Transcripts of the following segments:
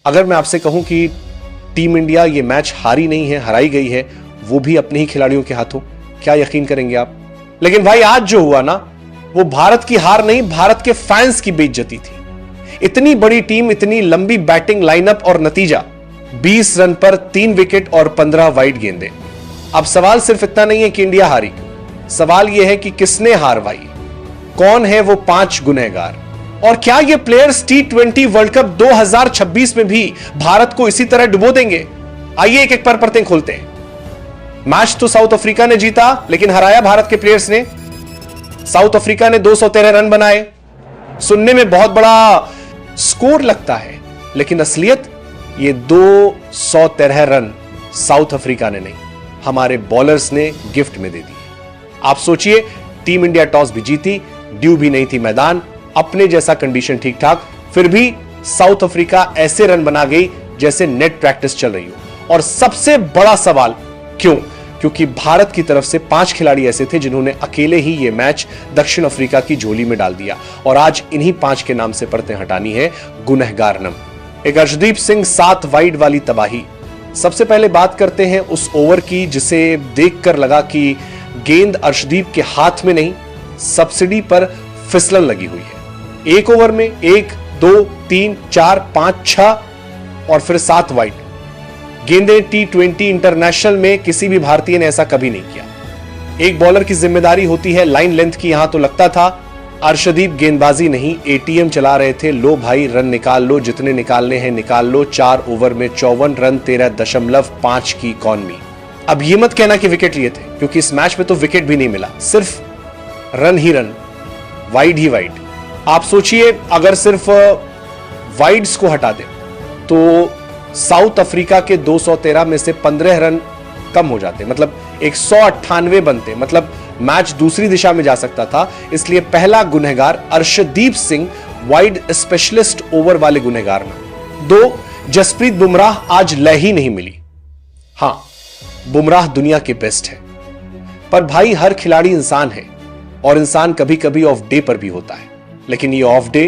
अगर मैं आपसे कहूं कि टीम इंडिया ये मैच हारी नहीं है, हराई गई है, वो भी अपने ही खिलाड़ियों के हाथों, क्या यकीन करेंगे आप? लेकिन भाई आज जो हुआ ना, वो भारत की हार नहीं, भारत के फैंस की बेइज्जती थी। इतनी बड़ी टीम, इतनी लंबी बैटिंग लाइनअप और नतीजा 20 रन पर 3 विकेट और 15 वाइड गेंदें। अब सवाल सिर्फ इतना नहीं है कि इंडिया हारी, सवाल यह है कि किसने हारवाई, कौन है वो 5 गुनहगार, और क्या ये प्लेयर्स T20 वर्ल्ड कप 2026 में भी भारत को इसी तरह डुबो देंगे? आइए एक एक पर परतें खोलते हैं। मैच तो साउथ अफ्रीका ने जीता, लेकिन हराया भारत के प्लेयर्स ने। साउथ अफ्रीका ने 213 रन बनाए। सुनने में बहुत बड़ा स्कोर लगता है, लेकिन असलियत ये 213 रन साउथ अफ्रीका ने नहीं, हमारे बॉलर्स ने गिफ्ट में दे दी। आप सोचिए, टीम इंडिया टॉस भी जीती, ड्यू भी नहीं थी मैदान, अपने जैसा कंडीशन ठीक ठाक, फिर भी साउथ अफ्रीका ऐसे रन बना गई जैसे नेट प्रैक्टिस चल रही हो। और सबसे बड़ा सवाल क्यों? क्योंकि भारत की तरफ से 5 खिलाड़ी ऐसे थे जिन्होंने अकेले ही यह मैच दक्षिण अफ्रीका की झोली में डाल दिया। और आज इन्हीं 5 के नाम से परतें हटानी है गुनहगार नम। एक अर्शदीप सिंह 7 वाइड वाली तबाही। सबसे पहले बात करते हैं उस ओवर की जिसे देखकर लगा कि गेंद अर्शदीप के हाथ में नहीं, सब्सिडी पर फिसलन लगी हुई है। एक ओवर में 1, 2, 3, 4, 5, 6 और फिर 7 वाइड गेंदें। T20 इंटरनेशनल में किसी भी भारतीय ने ऐसा कभी नहीं किया। एक बॉलर की जिम्मेदारी होती है लाइन लेंथ की, यहां तो लगता था अर्शदीप गेंदबाजी नहीं, ATM चला रहे थे। लो भाई, रन निकाल लो, जितने निकालने हैं निकाल लो। 4 ओवर में 54 रन, 13.5 की इकॉनमी। अब ये मत कहना कि विकेट लिए थे, क्योंकि इस मैच में तो विकेट भी नहीं मिला, सिर्फ रन ही रन, वाइड ही वाइड। आप सोचिए, अगर सिर्फ वाइड्स को हटा दे तो साउथ अफ्रीका के 213 में से 15 रन कम हो जाते, मतलब 198 बनते, मतलब मैच दूसरी दिशा में जा सकता था। इसलिए पहला गुनहगार Arshdeep Singh, wide specialist over वाले गुनहगार ना। 2, जसप्रीत बुमराह आज लय ही नहीं मिली। हां, बुमराह दुनिया के बेस्ट है, पर भाई हर खिलाड़ी इंसान है और इंसान कभी कभी ऑफ डे पर भी होता है। लेकिन ये ऑफ डे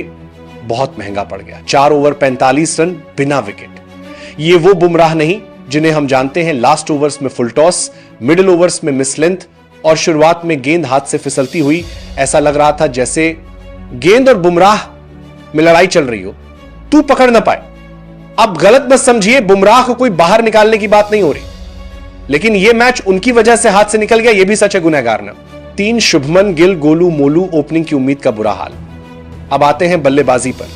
बहुत महंगा पड़ गया। 4 ओवर 45 रन बिना विकेट। ये वो बुमराह नहीं जिन्हें हम जानते हैं लास्ट ओवर्स में फुल टॉस, मिडिल ओवर्स में मिस लेंथ और शुरुआत में गेंद हाथ से फिसलती हुई। ऐसा लग रहा था जैसे गेंद और बुमराह में लड़ाई चल रही हो, तू पकड़ ना पाए। अब गलत मत समझिए, बुमराह को कोई बाहर निकालने की बात नहीं हो रही, लेकिन यह मैच उनकी वजह से हाथ से निकल गया, यह भी सच है गुनहगार ना। 3 शुभमन गिल, गोलू मोलू ओपनिंग की उम्मीद का बुरा हाल। अब आते हैं बल्लेबाजी पर,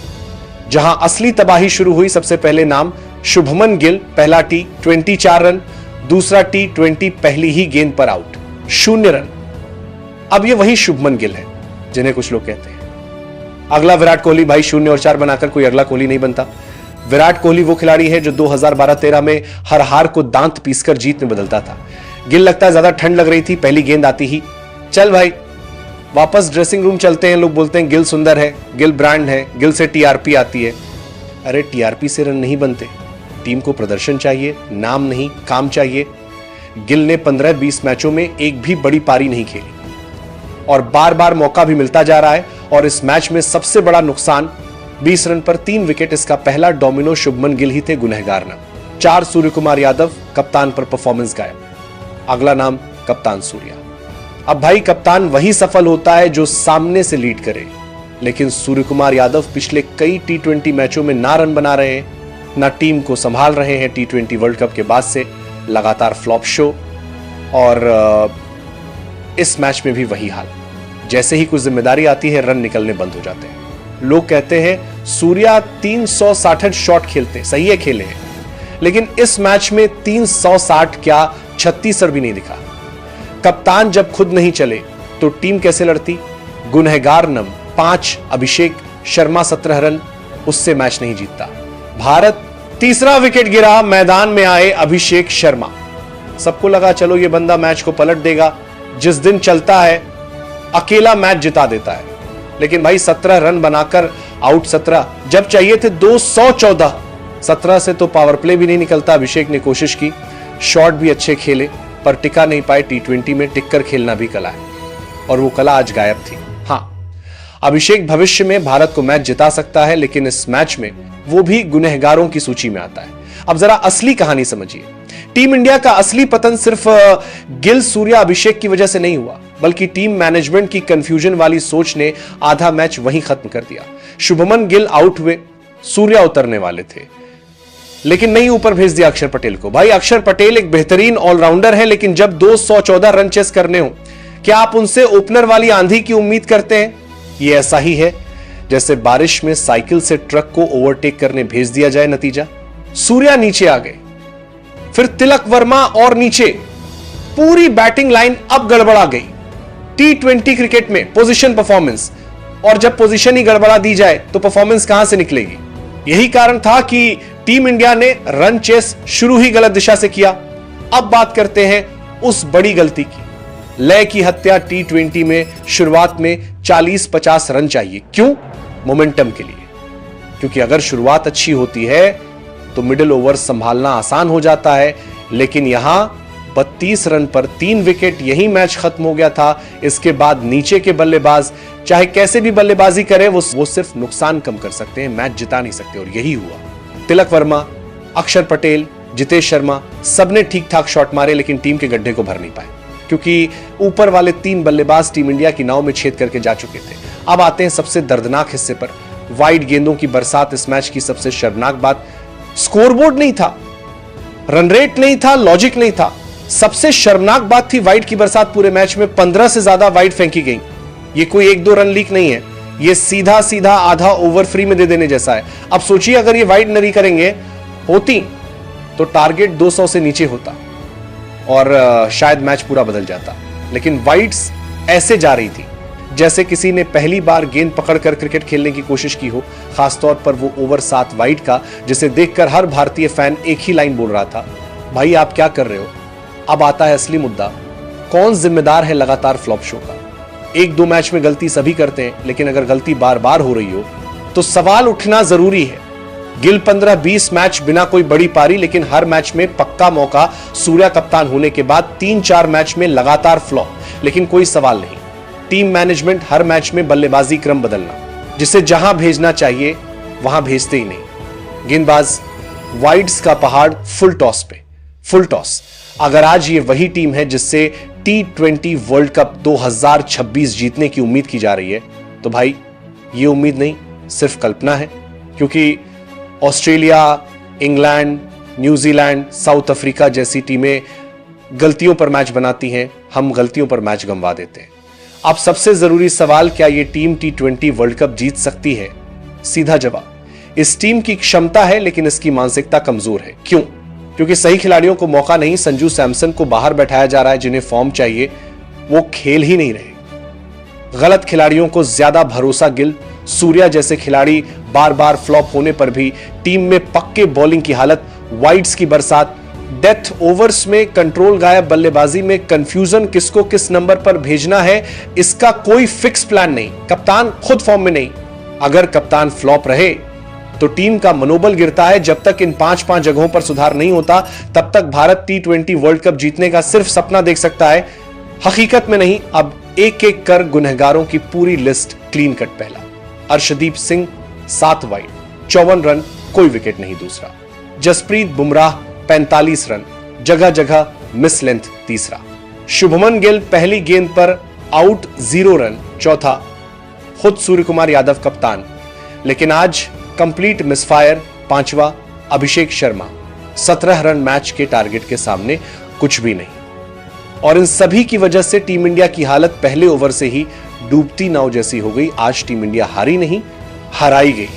जहां असली तबाही शुरू हुई। सबसे पहले नाम शुभमन गिल, पहला टी 24 रन, दूसरा T20 पहली ही गेंद पर आउट, 0 रन। अब ये वही शुभमन गिल है जिन्हें कुछ लोग कहते हैं अगला विराट कोहली। भाई 0 और 4 बनाकर कोई अगला कोहली नहीं बनता। विराट कोहली वो खिलाड़ी है जो 2012-13 में हर हार को दांत पीसकर जीत में बदलता था। गिल लगता है ज्यादा ठंड लग रही थी, पहली गेंद आती ही चल भाई वापस ड्रेसिंग रूम चलते हैं। लोग बोलते हैं गिल सुंदर है, गिल ब्रांड है, गिल से TRP आती है। अरे TRP से रन नहीं बनते, टीम को प्रदर्शन चाहिए, नाम नहीं काम चाहिए। गिल ने 15-20 मैचों में एक भी बड़ी पारी नहीं खेली और बार बार मौका भी मिलता जा रहा है। और इस मैच में सबसे बड़ा नुकसान 20 रन पर 3 विकेट, इसका पहला डोमिनो शुभमन गिल ही थे गुनहगार ना। 4 सूर्य कुमार यादव, कप्तान पर परफॉर्मेंस गायब। अगला नाम कप्तान सूर्या। अब भाई कप्तान वही सफल होता है जो सामने से लीड करे, लेकिन सूर्य कुमार यादव पिछले कई T20 मैचों में ना रन बना रहे हैं, ना टीम को संभाल रहे हैं। T20 वर्ल्ड कप के बाद से लगातार फ्लॉप शो, और इस मैच में भी वही हाल। जैसे ही कुछ जिम्मेदारी आती है, रन निकलने बंद हो जाते हैं। लोग कहते हैं सूर्या 360 शॉट खेलते, सही है खेले हैं, लेकिन इस मैच में 360 क्या 36 रन भी नहीं दिखा। कप्तान जब खुद नहीं चले तो टीम कैसे लड़ती? गुनहगार नम 5, अभिषेक शर्मा 17 रन, उससे मैच नहीं जीतता भारत। तीसरा विकेट गिरा, मैदान में आए अभिषेक शर्मा। सबको लगा चलो ये बंदा मैच को पलट देगा, जिस दिन चलता है अकेला मैच जिता देता है। लेकिन भाई 17 रन बनाकर आउट 17, जब चाहिए थे 214। 17 से तो पावर प्ले भी नहीं निकलता। अभिषेक ने कोशिश की, शॉट भी अच्छे खेले, पर टिका नहीं पाए। T20 में टिककर खेलना भी कला है, और वो कला आज गायब थी। हाँ, अभिषेक भविष्य में भारत को मैच जिता सकता है, लेकिन इस मैच में वो भी गुनहगारों की सूची में आता है। अब जरा असली कहानी समझिए। टीम इंडिया का असली पतन सिर्फ गिल, सूर्या, अभिषेक की वजह से नहीं हुआ, बल्कि टीम मैनेजमेंट की कंफ्यूजन वाली सोच ने आधा मैच वहीं खत्म कर दिया। शुभमन गिल आउट हुए, सूर्या उतरने वाले थे, लेकिन नहीं ऊपर भेज दिया अक्षर पटेल को। भाई अक्षर पटेल एक बेहतरीन ऑलराउंडर है, लेकिन जब 214 रन चेस करने हो, क्या आप उनसे ओपनर वाली आंधी की उम्मीद करते हैं? ये ऐसा ही है जैसे बारिश में साइकिल से ट्रक को ओवरटेक करने भेज दिया जाए। नतीजा, सूर्या नीचे आ गए, फिर तिलक वर्मा और नीचे, पूरी बैटिंग लाइन अब गड़बड़ा गई। T20 क्रिकेट में पोजीशन परफॉर्मेंस, और जब पोजीशन ही गड़बड़ा दी जाए तो परफॉर्मेंस कहां से निकलेगी? यही कारण था कि टीम इंडिया ने रन चेस शुरू ही गलत दिशा से किया। अब बात करते हैं उस बड़ी गलती की। लय की हत्या T20 में शुरुआत में 40-50 रन चाहिए। क्यों? मोमेंटम के लिए। क्योंकि अगर शुरुआत अच्छी होती है तो मिडिल ओवर संभालना आसान हो जाता है, लेकिन यहां 32 रन पर 3 विकेट, यही मैच खत्म हो गया था। इसके बाद नीचे के बल्लेबाज चाहे कैसे भी बल्लेबाजी करें, वो सिर्फ नुकसान कम कर सकते हैं, मैच जिता नहीं सकते, और यही हुआ। तिलक वर्मा, अक्षर पटेल, जितेश शर्मा, सबने ठीक ठाक शॉट मारे, लेकिन टीम के गड्ढे को भर नहीं पाए, क्योंकि ऊपर वाले 3 बल्लेबाज टीम इंडिया की नाव में छेद करके जा चुके थे। अब आते हैं सबसे दर्दनाक हिस्से पर, वाइड गेंदों की बरसात। इस मैच की सबसे शर्मनाक बात, स्कोरबोर्ड नहीं था, रन रेट नहीं था, लॉजिक नहीं था। सबसे शर्मनाक बात थी वाइड की बरसात। पूरे मैच में 15 से ज्यादा वाइड फेंकी गई। ये कोई 1-2 रन लीक नहीं है, ये सीधा सीधा आधा ओवर फ्री में दे देने जैसा है। अब सोचिए अगर ये वाइड नहीं करेंगे होती तो टारगेट 200 से नीचे होता और शायद मैच पूरा बदल जाता। लेकिन वाइड्स ऐसे जा रही थी जैसे किसी ने पहली बार गेंद पकड़कर क्रिकेट खेलने की कोशिश की हो, खासतौर पर वो ओवर 7 वाइड का, जिसे देखकर हर भारतीय फैन एक ही लाइन बोल रहा था, भाई आप क्या कर रहे हो? अब आता है असली मुद्दा, कौन जिम्मेदार है लगातार फ्लॉप शो का? 1-2 मैच में गलती सभी करते हैं, लेकिन अगर गलती बार बार हो रही हो तो सवाल उठना जरूरी है। गिल 15-20 मैच बिना कोई बड़ी पारी, लेकिन हर मैच में पक्का मौका। सूर्या कप्तान होने के बाद 3-4 मैच में लगातार फ्लॉप, लेकिन कोई सवाल नहीं। टीम मैनेजमेंट हर मैच में बल्लेबाजी क्रम बदलना, जिसे जहां भेजना चाहिए वहां भेजते ही नहीं। गेंदबाज वाइड्स का पहाड़ फुल टॉस पे, फुल टॉस। अगर आज ये वही टीम है जिससे T20 वर्ल्ड कप 2026 जीतने की उम्मीद की जा रही है, तो भाई ये उम्मीद नहीं, सिर्फ कल्पना है। क्योंकि Australia, England, New Zealand, south Africa जैसी टीमें गलतियों पर मैच बनाती हैं, हम गलतियों पर मैच गंवा देते हैं। अब सबसे जरूरी सवाल, क्या यह टीम T20 वर्ल्ड कप जीत सकती है? सीधा जवाब, इस टीम की क्षमता है, लेकिन इसकी मानसिकता कमजोर है। क्यों? क्योंकि सही खिलाड़ियों को मौका नहीं। संजू सैमसन को बाहर बैठाया जा रहा है, जिन्हें फॉर्म चाहिए वो खेल ही नहीं रहे। गलत खिलाड़ियों को ज्यादा भरोसा। गिल, सूर्या जैसे खिलाड़ी बार बार फ्लॉप होने पर भी टीम में पक्के बॉलिंग की हालत, वाइड्स की बरसात, डेथ ओवर्स में कंट्रोल गायब, बल्लेबाजी में कंफ्यूजन, किसको किस नंबर पर भेजना है इसका कोई फिक्स प्लान नहीं। कप्तान खुद फॉर्म में नहीं। अगर कप्तान फ्लॉप रहे तो टीम का मनोबल गिरता है। जब तक इन 5-5 जगहों पर सुधार नहीं होता, तब तक भारत T20 वर्ल्ड कप जीतने का सिर्फ सपना देख सकता है, हकीकत में नहीं। अब एक एक कर गुनहगारों की पूरी लिस्ट क्लीन कट। पहला, अर्शदीप सिंह 7 वाइड, 54 रन, कोई विकेट नहीं। दूसरा, जसप्रीत बुमराह 45 रन, जगह जगह मिस लेंथ। तीसरा, शुभमन गिल पहली गेंद पर आउट, 0 रन। चौथा, खुद सूर्य कुमार यादव कप्तान, लेकिन आज कंप्लीट मिसफायर। पांचवा, अभिषेक शर्मा 17 रन, मैच के टारगेट के सामने कुछ भी नहीं। और इन सभी की वजह से टीम इंडिया की हालत पहले ओवर से ही डूबती नाव जैसी हो गई। आज टीम इंडिया हारी नहीं, हराई गई।